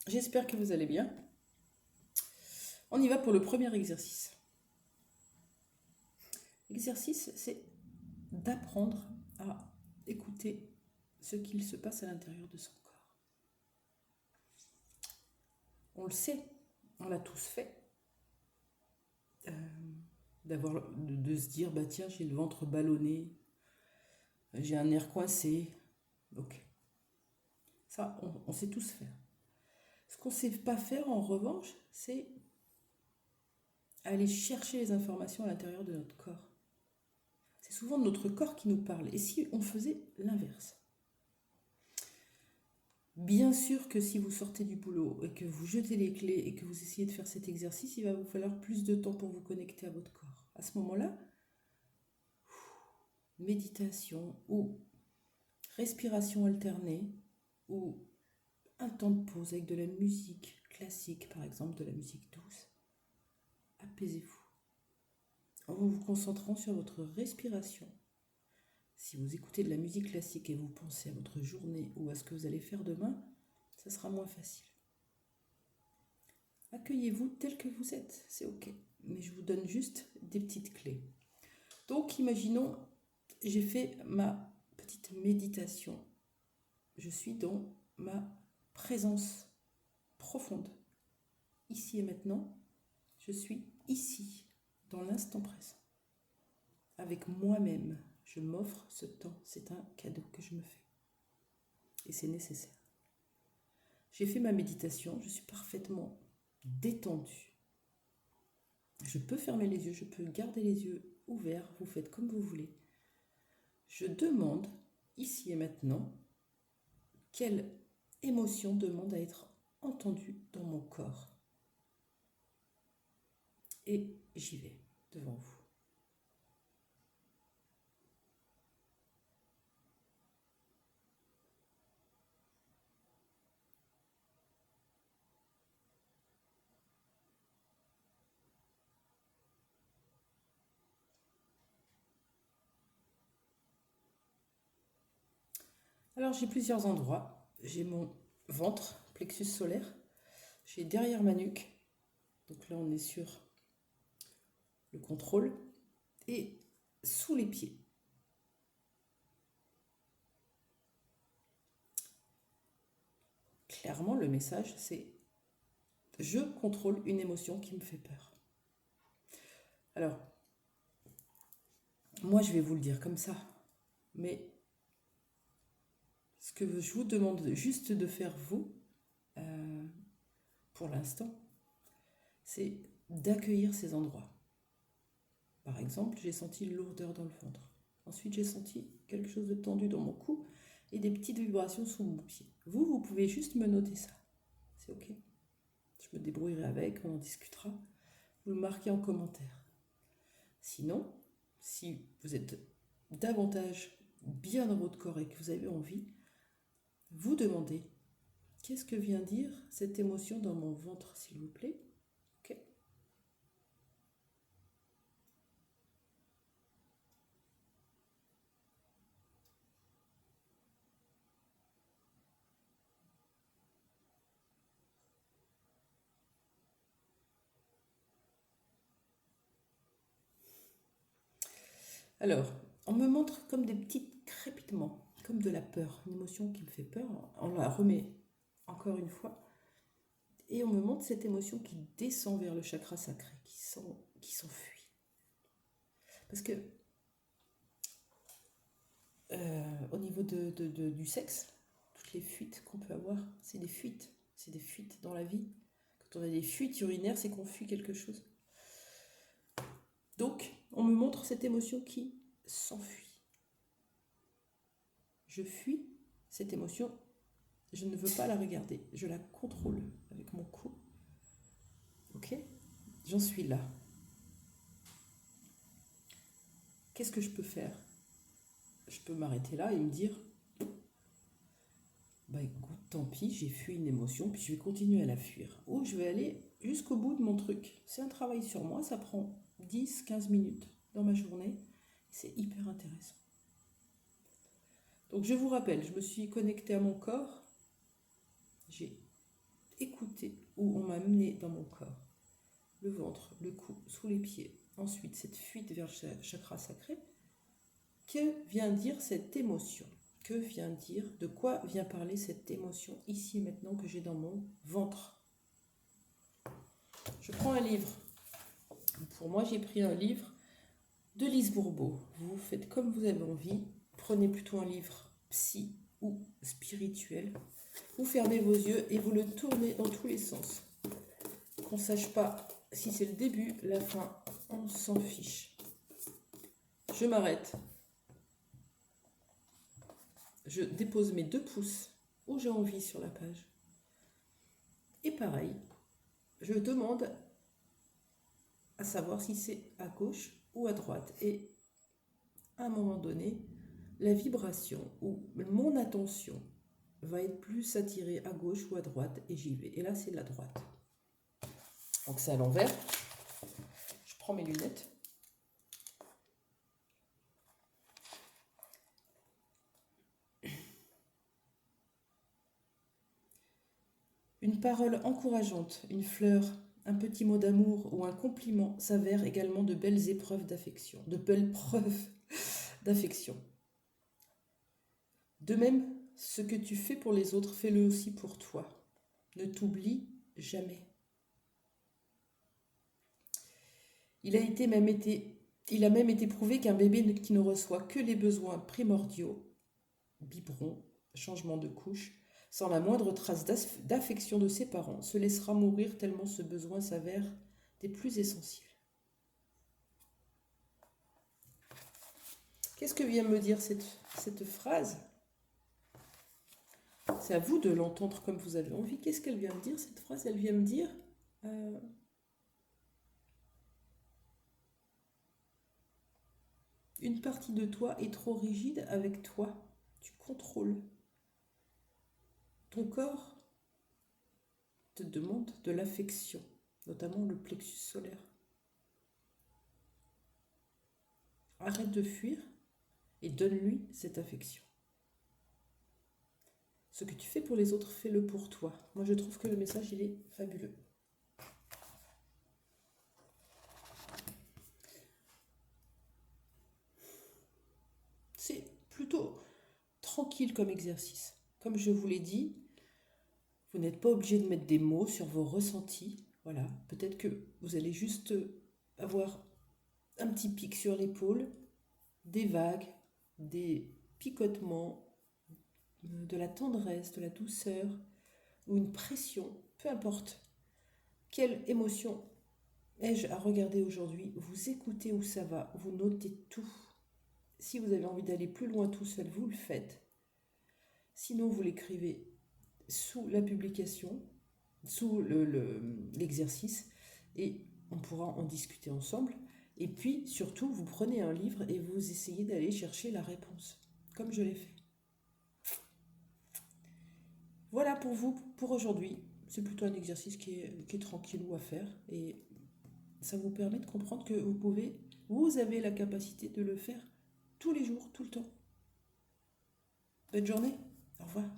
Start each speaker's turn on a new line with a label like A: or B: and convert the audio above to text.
A: J'espère que vous allez bien. On y va pour le premier exercice. L'exercice, c'est d'apprendre à écouter ce qu'il se passe à l'intérieur de son corps. On le sait, on l'a tous fait. De se dire, bah tiens, j'ai le ventre ballonné, j'ai un nerf coincé. Ok. Ça, on sait tous faire. Ce qu'on ne sait pas faire, en revanche, c'est aller chercher les informations à l'intérieur de notre corps. C'est souvent notre corps qui nous parle. Et si on faisait l'inverse? Bien sûr que si vous sortez du boulot et que vous jetez les clés et que vous essayez de faire cet exercice, il va vous falloir plus de temps pour vous connecter à votre corps. À ce moment-là, méditation ou respiration alternée ou un temps de pause avec de la musique classique, par exemple de la musique douce, apaisez-vous. En vous concentrant sur votre respiration. Si vous écoutez de la musique classique et vous pensez à votre journée ou à ce que vous allez faire demain, ça sera moins facile. Accueillez-vous tel que vous êtes, c'est ok. Mais je vous donne juste des petites clés. Donc, imaginons, j'ai fait ma petite méditation. Je suis dans ma présence profonde. Ici et maintenant, je suis ici, dans l'instant présent. Avec moi-même, je m'offre ce temps. C'est un cadeau que je me fais. Et c'est nécessaire. J'ai fait ma méditation, je suis parfaitement détendue. Je peux fermer les yeux, je peux garder les yeux ouverts, vous faites comme vous voulez. Je demande, ici et maintenant, quelle émotion demande à être entendue dans mon corps. Et j'y vais devant vous. Alors j'ai plusieurs endroits. J'ai mon ventre, plexus solaire. J'ai derrière ma nuque. Donc là on est sur le contrôle. Et sous les pieds. Clairement le message c'est je contrôle une émotion qui me fait peur. Alors, moi je vais vous le dire comme ça. Mais ce que je vous demande juste de faire vous, pour l'instant, c'est d'accueillir ces endroits. Par exemple, j'ai senti une lourdeur dans le ventre. Ensuite, j'ai senti quelque chose de tendu dans mon cou et des petites vibrations sous mon pied. Vous pouvez juste me noter ça. C'est ok. Je me débrouillerai avec, on en discutera. Vous le marquez en commentaire. Sinon, si vous êtes davantage bien dans votre corps et que vous avez envie, vous demandez qu'est-ce que vient dire cette émotion dans mon ventre, s'il vous plaît. Ok. Alors, on me montre comme des petits crépitements, comme de la peur, une émotion qui me fait peur. On la remet encore une fois. Et on me montre cette émotion qui descend vers le chakra sacré, qui s'enfuit. Parce que au niveau du sexe, toutes les fuites qu'on peut avoir, c'est des fuites. C'est des fuites dans la vie. Quand on a des fuites urinaires, c'est qu'on fuit quelque chose. Donc, on me montre cette émotion qui s'enfuit. Je fuis cette émotion, je ne veux pas la regarder, je la contrôle avec mon cou. Ok? J'en suis là. Qu'est-ce que je peux faire? Je peux m'arrêter là et me dire, bah écoute, tant pis, j'ai fui une émotion, puis je vais continuer à la fuir. Ou je vais aller jusqu'au bout de mon truc. C'est un travail sur moi, ça prend 10-15 minutes dans ma journée. C'est hyper intéressant. Donc je vous rappelle, je me suis connectée à mon corps. J'ai écouter où on m'a amené dans mon corps. Le ventre, le cou, sous les pieds. Ensuite, cette fuite vers le chakra sacré. Que vient dire cette émotion? Que vient dire, de quoi vient parler cette émotion ici et maintenant que j'ai dans mon ventre? Je prends un livre. Pour moi, j'ai pris un livre de Lise Bourbeau. Vous faites comme vous avez envie. Prenez plutôt un livre psy ou spirituel. Vous fermez vos yeux et vous le tournez dans tous les sens. Qu'on ne sache pas si c'est le début, la fin, on s'en fiche. Je m'arrête. Je dépose mes 2 pouces où j'ai envie sur la page. Et pareil, je demande à savoir si c'est à gauche ou à droite. Et à un moment donné, la vibration ou mon attention va être plus attirée à gauche ou à droite et j'y vais. Et là, c'est la droite. Donc c'est à l'envers. Je prends mes lunettes. Une parole encourageante, une fleur, un petit mot d'amour ou un compliment s'avèrent également de belles épreuves d'affection, de belles preuves d'affection. De même, ce que tu fais pour les autres, fais-le aussi pour toi. Ne t'oublie jamais. Il a même été prouvé qu'un bébé qui ne reçoit que les besoins primordiaux, biberon, changement de couche, sans la moindre trace d'affection de ses parents, se laissera mourir tellement ce besoin s'avère des plus essentiels. Qu'est-ce que vient me dire cette phrase? C'est à vous de l'entendre comme vous avez envie. Qu'est-ce qu'elle vient me dire, cette phrase? Elle vient me dire... une partie de toi est trop rigide avec toi. Tu contrôles. Ton corps te demande de l'affection, notamment le plexus solaire. Arrête de fuir et donne-lui cette affection. Ce que tu fais pour les autres, fais-le pour toi. Moi, je trouve que le message, il est fabuleux. C'est plutôt tranquille comme exercice. Comme je vous l'ai dit, vous n'êtes pas obligé de mettre des mots sur vos ressentis. Voilà, peut-être que vous allez juste avoir un petit pic sur l'épaule, des vagues, des picotements, de la tendresse, de la douceur ou une pression, peu importe. Quelle émotion ai-je à regarder aujourd'hui? Vous écoutez où ça va, vous notez tout. Si vous avez envie d'aller plus loin tout seul, vous le faites. Sinon, vous l'écrivez sous la publication, sous l'exercice, et on pourra en discuter ensemble. Et puis, surtout, vous prenez un livre et vous essayez d'aller chercher la réponse, comme je l'ai fait. Voilà pour vous, pour aujourd'hui. C'est plutôt un exercice qui est tranquillou à faire, et ça vous permet de comprendre que vous avez la capacité de le faire tous les jours, tout le temps. Bonne journée, au revoir.